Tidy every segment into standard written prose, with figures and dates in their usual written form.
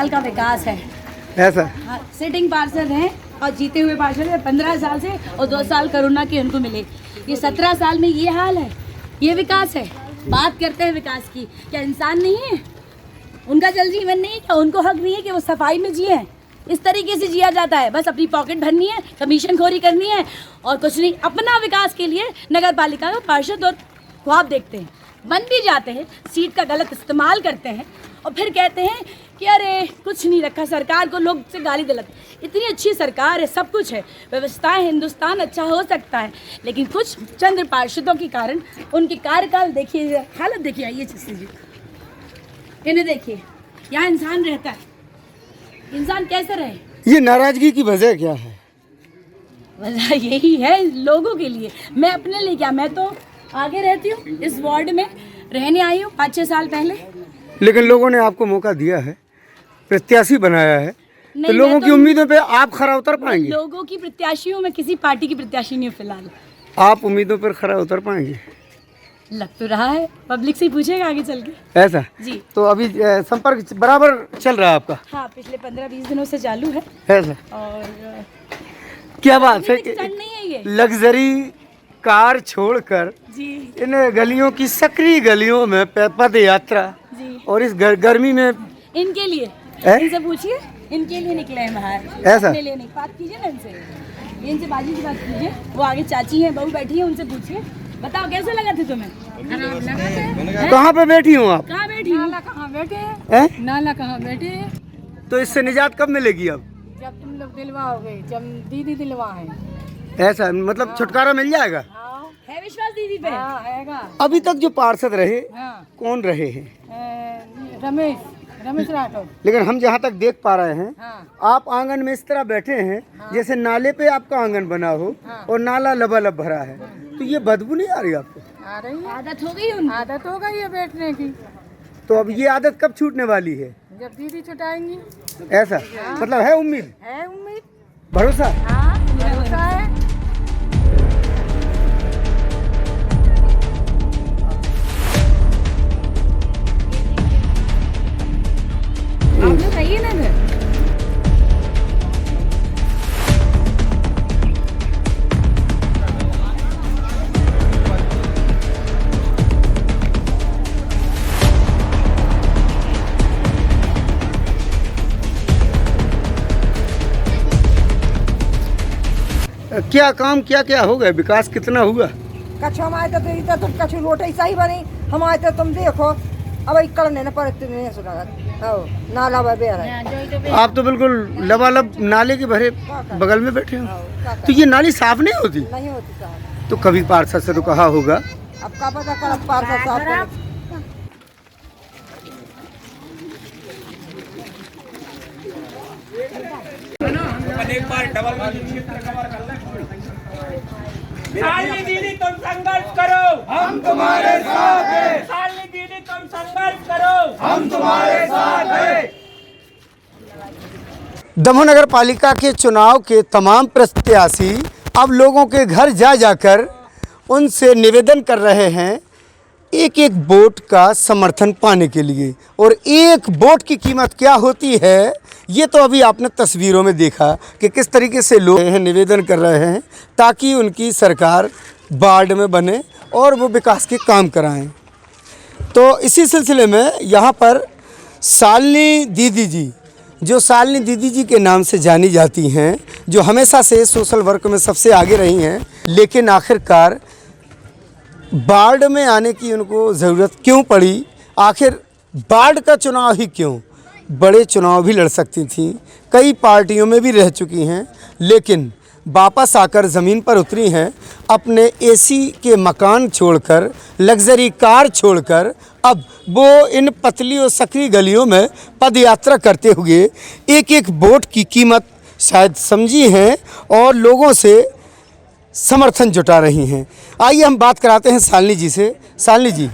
साल का विकास है ऐसा। हाँ, सिटिंग पार्षद हैं और जीते हुए पार्षद है 15 साल से, और 2 साल कोरोना के उनको मिले। ये 17 साल में ये हाल है, ये विकास है। बात करते हैं विकास की, क्या इंसान नहीं है? उनका जल जीवन नहीं है क्या? उनको हक नहीं है कि वो सफाई में जिए? इस तरीके से जिया जाता है, बस अपनी पॉकेट भरनी है, कमीशन खोरी करनी है और कुछ नहीं। अपना विकास के लिए नगर पालिका का पार्षद और ख्वाब देखते हैं, बन भी जाते हैं, सीट का गलत इस्तेमाल करते हैं और फिर कहते हैं कि अरे कुछ नहीं रखा, सरकार को लोग से गाली दिलाते। इतनी अच्छी सरकार है, सब कुछ है, व्यवस्थाएं, हिंदुस्तान अच्छा हो सकता है, लेकिन कुछ चंद्र पार्षदों के कारण उनके कार्यकाल देखिए, हालत देखिए। आइए जी, इन्हें देखिए, यहाँ इंसान रहता है, इंसान कैसे रहे? ये नाराजगी की वजह क्या है? वजह यही है लोगों के लिए, मैं अपने लिए क्या, मैं तो आगे रहती हूँ, इस वार्ड में रहने आई हूँ 5-6 साल पहले। लेकिन लोगों ने आपको मौका दिया है, प्रत्याशी बनाया है, तो लोगों तो की उम्मीदों पे आप खरा उतर पाएंगे? लोगों की प्रत्याशी हूँ मैं, किसी पार्टी की प्रत्याशी नहीं हूँ फिलहाल। आप उम्मीदों पर खरा उतर पाएंगे? लग तो रहा है, पब्लिक से ही पूछेगा आगे चल के। ऐसा जी। तो अभी संपर्क बराबर चल रहा है आपका? हाँ, पिछले 15-20 दिनों से चालू है। ऐसा और क्या बात है कि नहीं है ये लग्जरी कार छोड़कर जी इन गलियों की सकरी गलियों में पद यात्रा, जी, और इस गर्मी में इनके लिए इनसे पूछिए, इनके लिए निकले हैं बाहर। ऐसा? अपने लिए नहीं, बात कीजिए ना इनसे बाजी की बात कीजिए। वो आगे चाची हैं, बहू बैठी है, उनसे पूछिए। बताओ कैसे लगा थे तुम्हें? कहाँ पे बैठी हूँ आप? कहाँ बैठी? नाला कहाँ बैठे हैं? नाला कहाँ बैठे? तो इससे निजात कब मिलेगी अब? जब तुम लोग दिलवाओगे, जब दीदी दिलवाए। ऐसा मतलब छुटकारा मिल जाएगा? है विश्वास दीदी पे? आएगा। अभी तक जो पार्षद रहे कौन रहे हैं? रमेश राठौर। लेकिन हम जहाँ तक देख पा रहे हैं, हाँ। आप आंगन में इस तरह बैठे हैं जैसे नाले पे आपका आंगन बना हो और नाला लबालब भरा है, तो ये बदबू नहीं आ रही आपको? आ रही है, आदत हो गई, आदत हो गई है बैठने की। तो अब ये आदत कब छूटने वाली है? जब दीदी छुटाएंगी। ऐसा? मतलब है उम्मीद, है उम्मीद, भरोसा? हाँ भरोसा है। आप लोग आइए ना घर। क्या काम क्या क्या हो गया, विकास कितना हुआ? कछु हम आए तो इधर तुम कछु रोटी सही बनी, हम आए तो तुम देखो अब करने न पड़े नहीं सुना नाला बेर है। आप तो बिल्कुल लबालब नाले के भरे बगल में बैठे हो, तो ये नाली साफ नहीं होती? नहीं होती साहब। तो कभी पार्षद से तो कहा होगा? अब का पता कर पार्षद साहब। एक बार डबल शालिनी दीदी तुम संघर्ष करो, हम तुम्हारे साथ हैं। शालिनी दीदी तुम संघर्ष करो, हम तुम्हारे साथ हैं। दमोह नगर पालिका के चुनाव के तमाम प्रत्याशी अब लोगों के घर जा जाकर उनसे निवेदन कर रहे हैं एक एक वोट का समर्थन पाने के लिए। और एक वोट की कीमत क्या होती है, ये तो अभी आपने तस्वीरों में देखा कि किस तरीके से लोग निवेदन कर रहे हैं ताकि उनकी सरकार वार्ड में बने और वो विकास के काम कराएं। तो इसी सिलसिले में यहाँ पर शालिनी दीदी जी, जो शालिनी दीदी जी के नाम से जानी जाती हैं, जो हमेशा से सोशल वर्क में सबसे आगे रही हैं, लेकिन आखिरकार वार्ड में आने की उनको ज़रूरत क्यों पड़ी? आखिर वार्ड का चुनाव ही क्यों? बड़े चुनाव भी लड़ सकती थी, कई पार्टियों में भी रह चुकी हैं, लेकिन वापस आकर ज़मीन पर उतरी हैं। अपने एसी के मकान छोड़कर, लग्जरी कार छोड़कर अब वो इन पतली और सकरी गलियों में पदयात्रा करते हुए एक एक वोट की कीमत शायद समझी हैं और लोगों से समर्थन जुटा रही हैं। आइए हम बात कराते हैं शालिनी जी से। शालिनी जी,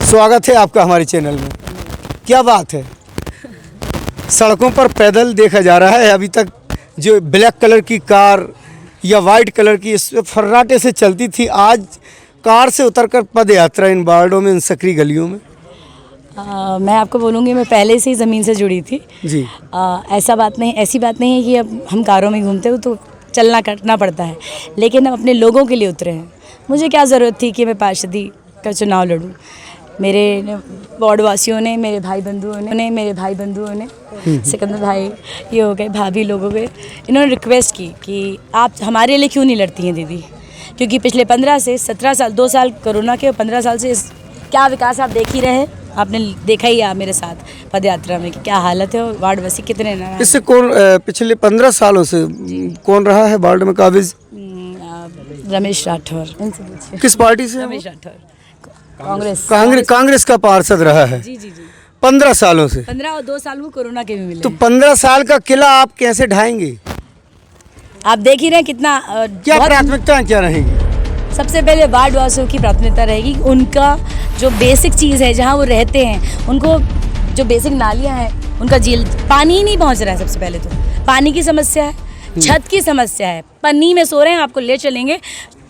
स्वागत है आपका हमारे चैनल में। क्या बात है, सड़कों पर पैदल देखा जा रहा है, अभी तक जो ब्लैक कलर की कार या वाइट कलर की इस फर्राटे से चलती थी, आज कार से उतरकर पद यात्रा इन वार्डों में, इन सकरी गलियों में। मैं आपको बोलूँगी, मैं पहले से ही ज़मीन से जुड़ी थी जी। ऐसी बात नहीं है कि अब हम कारों में घूमते हो तो चलना कटना पड़ता है, लेकिन हम अपने लोगों के लिए उतरे हैं। मुझे क्या ज़रूरत थी कि मैं पार्षदी का चुनाव लड़ूं। मेरे वार्ड वासियों ने, मेरे भाई बंधुओं ने सिकंदर भाई, ये हो गए, भाभी लोग हो गए, इन्होंने रिक्वेस्ट की कि आप हमारे लिए क्यों नहीं लड़ती हैं दीदी, क्योंकि पिछले 15 से 17 साल, 2 साल कोरोना के और 15 साल से क्या विकास आप देख ही रहे हैं। आपने देखा ही है मेरे साथ पद यात्रा में कि क्या हालत है और वार्ड वासी कितने नाराज। इससे कौन पिछले 15 सालों से कौन रहा है वार्ड में काबिज? रमेश राठौर, इनसे पूछिए। किस पार्टी से? रमेश राठौर, कांग्रेस कांग्रेस का पार्षद रहा है जी 15 सालों से। 15 और 2 साल वो कोरोना के भी मिले। तो 15 साल का किला आप कैसे ढाएंगे? आप देख ही रहे हैं कितना क्या प्राथमिकताएं क्या रहेंगी? सबसे पहले वार्ड वासियों की प्राथमिकता रहेगी, उनका जो बेसिक चीज़ है जहाँ वो रहते हैं, उनको जो बेसिक नालियाँ हैं उनका झील पानी ही नहीं पहुँच रहा है। सबसे पहले तो पानी की समस्या है, छत की समस्या है, पन्नी में सो रहे हैं, आपको ले चलेंगे,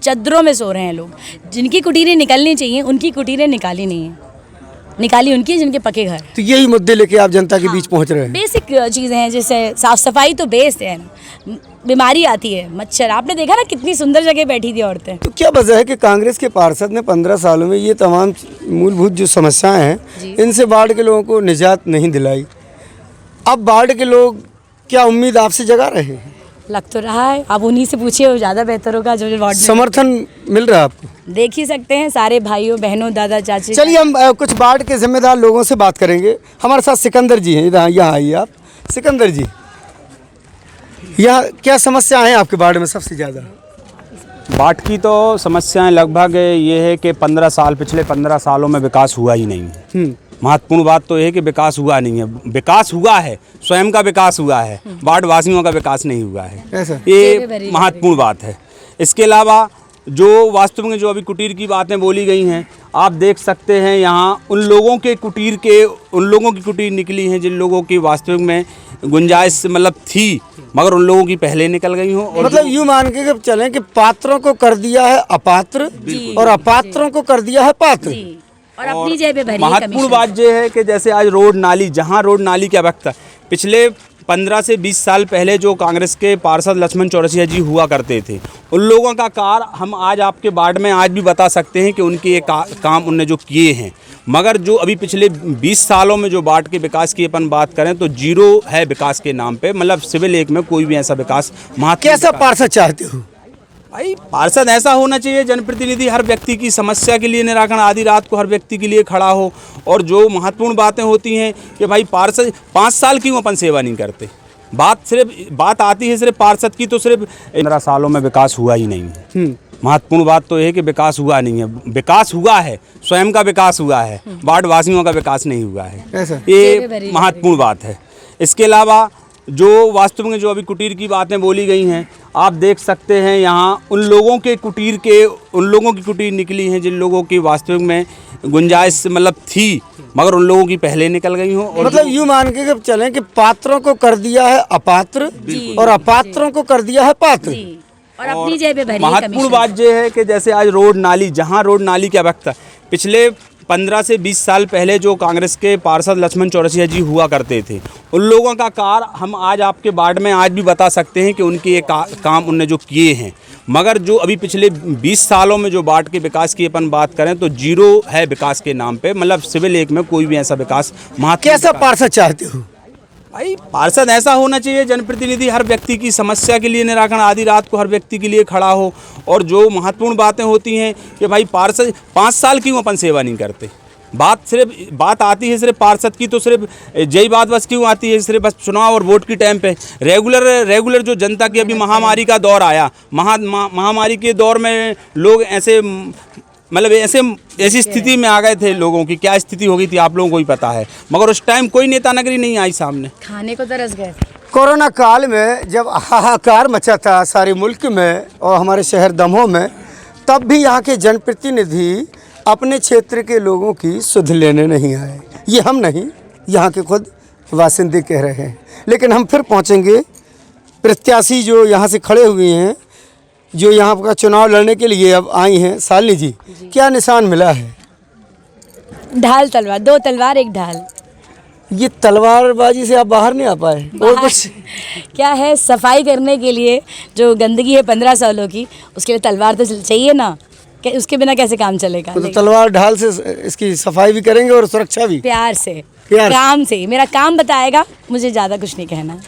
चद्दरों में सो रहे हैं लोग। जिनकी कुटीरें निकलनी चाहिए उनकी कुटीरें निकाली नहीं है, निकाली उनकी जिनके पक्के घर। तो यही मुद्दे लेके आप जनता के बीच पहुंच रहे हैं। बेसिक चीज़ें हैं, जैसे साफ सफाई तो बेस है ना, बीमारी आती है, मच्छर। आपने देखा ना कितनी सुंदर जगह बैठी थी औरतें। तो क्या वजह है कि कांग्रेस के पार्षद ने 15 सालों में ये तमाम मूलभूत जो समस्याएं हैं इनसे वार्ड के लोगों को निजात नहीं दिलाई? अब वार्ड के लोग क्या उम्मीद आपसे जगा रहे हैं? लग तो रहा है, आप उन्हीं से पूछिए, वो ज़्यादा बेहतर होगा जो वार्ड में। समर्थन मिल रहा है आपको? देख ही सकते हैं सारे भाइयों बहनों दादा चाची। चलिए हम कुछ वार्ड के जिम्मेदार लोगों से बात करेंगे। हमारे साथ सिकंदर जी हैं, इधर यहाँ आइए आप। सिकंदर जी, यहाँ क्या समस्या है आपके वार्ड में सबसे ज़्यादा? वार्ड की तो समस्याएं लगभग ये है कि पिछले 15 सालों में विकास हुआ ही नहीं है। महत्वपूर्ण बात तो यह है कि विकास हुआ नहीं है। विकास हुआ है, स्वयं का विकास हुआ है, वार्ड वासियों का विकास नहीं हुआ है। ऐसा? ये महत्वपूर्ण बात है। इसके अलावा जो वास्तव में जो अभी कुटीर की बातें बोली गई हैं, आप देख सकते हैं यहाँ उन लोगों की कुटीर निकली हैं जिन लोगों की वास्तविक में गुंजाइश मतलब थी, मगर उन लोगों की पहले निकल गई हों। और मतलब यूँ मान के चलें कि पात्रों को कर दिया है अपात्र और अपात्रों को कर दिया है पात्र। और अपनी जेब पे भरी है महत्वपूर्ण कमीशन। बात यह है कि जैसे आज जहाँ रोड नाली की आवश्यकता, पिछले 15 से 20 साल पहले जो कांग्रेस के पार्षद लक्ष्मण चौरसिया जी हुआ करते थे, उन लोगों का कार्य हम आज आपके वार्ड में आज भी बता सकते हैं कि उनके ये काम उनने जो किए हैं। मगर जो अभी पिछले 20 सालों में जो वार्ड के विकास की अपन बात करें तो जीरो है विकास के नाम पे। मतलब सिविल एक में कोई भी ऐसा विकास कैसा पार्षद चाहते हो? भाई पार्षद ऐसा होना चाहिए, जनप्रतिनिधि हर व्यक्ति की समस्या के लिए निराकरण आधी रात को हर व्यक्ति के लिए खड़ा हो। और जो महत्वपूर्ण बातें होती हैं कि भाई पार्षद 5 साल क्यों अपन सेवा नहीं करते। बात आती है सिर्फ पार्षद की, तो सिर्फ 15 सालों में विकास हुआ ही नहीं है। महत्वपूर्ण बात तो यह है कि विकास हुआ नहीं है। विकास हुआ है, स्वयं का विकास हुआ है, वार्ड वासियों का विकास नहीं हुआ है। ऐसा? ये महत्वपूर्ण बात है। इसके अलावा जो वास्तव में जो अभी कुटीर की बातें बोली गई हैं, आप देख सकते हैं यहाँ उन लोगों की कुटीर निकली हैं जिन लोगों की वास्तविक में गुंजाइश मतलब थी, मगर उन लोगों की पहले निकल गई हों। और मतलब यूँ मान के चलें कि पात्रों को कर दिया है अपात्र और अपात्रों को कर दिया है पात्र। और अपनी जेब पे भरी है महत्वपूर्ण कमीशन। बात यह है कि जैसे आज जहाँ रोड नाली की आवश्यकता, पिछले 15 से 20 साल पहले जो कांग्रेस के पार्षद लक्ष्मण चौरसिया जी हुआ करते थे, उन लोगों का कार्य हम आज आपके वार्ड में आज भी बता सकते हैं कि उनके ये काम उनने जो किए हैं। मगर जो अभी पिछले 20 सालों में जो वार्ड के विकास की अपन बात करें तो जीरो है विकास के नाम पे। मतलब सिविल एक में कोई भी ऐसा विकास कैसा पार्षद चाहते हो? भाई पार्षद ऐसा होना चाहिए, जनप्रतिनिधि हर व्यक्ति की समस्या के लिए निराकरण आधी रात को हर व्यक्ति के लिए खड़ा हो। और जो महत्वपूर्ण बातें होती हैं कि भाई पार्षद 5 साल क्यों अपन सेवा नहीं करते। बात आती है सिर्फ पार्षद की, तो सिर्फ यही बात बस क्यों आती है, सिर्फ बस चुनाव और वोट की टाइम पे। रेगुलर जो जनता की अभी महामारी का दौर आया, महामारी के दौर में लोग ऐसे मतलब ऐसी स्थिति में आ गए थे। लोगों की क्या स्थिति हो गई थी आप लोगों को ही पता है, मगर उस टाइम कोई नेता नगरी नहीं आई सामने। खाने को तरस गए। कोरोना काल में जब हाहाकार मचा था सारे मुल्क में और हमारे शहर दमोह में, तब भी यहाँ के जनप्रतिनिधि अपने क्षेत्र के लोगों की सुध लेने नहीं आए। ये हम नहीं, यहाँ के खुद वासिंदे कह रहे हैं। लेकिन हम फिर पहुँचेंगे प्रत्याशी जो यहाँ से खड़े हुए हैं, जो यहाँ का चुनाव लड़ने के लिए अब आई हैं। शालिनी जी, क्या निशान मिला है? ढाल तलवार, 2 तलवार 1 ढाल। ये तलवारबाजी से आप बाहर नहीं आ पाए और कुछ? क्या है, सफाई करने के लिए जो गंदगी है 15 सालों की, उसके लिए तलवार तो चाहिए ना, कि उसके बिना कैसे काम चलेगा। तो तलवार ढाल से इसकी सफाई भी करेंगे और सुरक्षा भी? प्यार से, प्यार काम से, मेरा काम बताएगा, मुझे ज़्यादा कुछ नहीं कहना।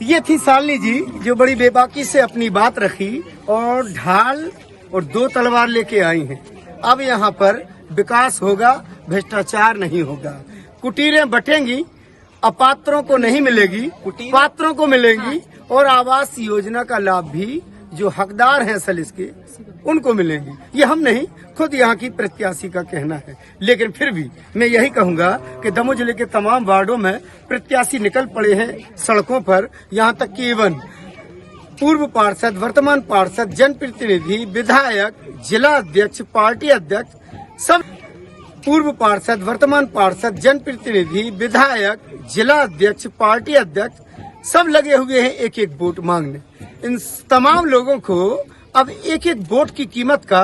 ये थी शालिनी जी जो बड़ी बेबाकी से अपनी बात रखी और ढाल और 2 तलवार लेके आई हैं। अब यहाँ पर विकास होगा, भ्रष्टाचार नहीं होगा। कुटीरें बटेंगी, अपात्रों को नहीं मिलेगी, पात्रों को मिलेंगी और आवास योजना का लाभ भी जो हकदार हैं असल इसके उनको मिलेंगी। ये हम नहीं, खुद यहाँ की प्रत्याशी का कहना है। लेकिन फिर भी मैं यही कहूँगा कि दमोह जिले के तमाम वार्डों में प्रत्याशी निकल पड़े हैं सड़कों पर। यहाँ तक कि एवं पूर्व पार्षद, वर्तमान पार्षद, जनप्रतिनिधि, विधायक, जिला अध्यक्ष, पार्टी अध्यक्ष, सब पूर्व पार्षद, वर्तमान पार्षद, जनप्रतिनिधि, विधायक, जिला अध्यक्ष, पार्टी अध्यक्ष सब लगे हुए हैं एक एक वोट मांगने। इन तमाम लोगों को अब एक एक वोट की कीमत का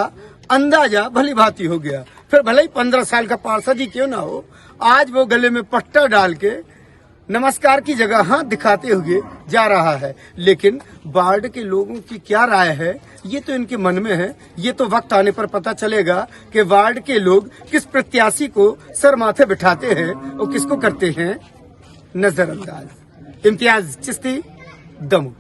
अंदाजा भली भांति हो गया। फिर भले ही 15 साल का पार्षद ही क्यों ना हो, आज वो गले में पट्टा डाल के नमस्कार की जगह हाथ दिखाते हुए जा रहा है। लेकिन वार्ड के लोगों की क्या राय है ये तो इनके मन में है। ये तो वक्त आने पर पता चलेगा कि वार्ड के लोग किस प्रत्याशी को सर माथे बिठाते हैं और किसको करते हैं नजरअंदाज। इम्तियाज चिश्ती, दमोह।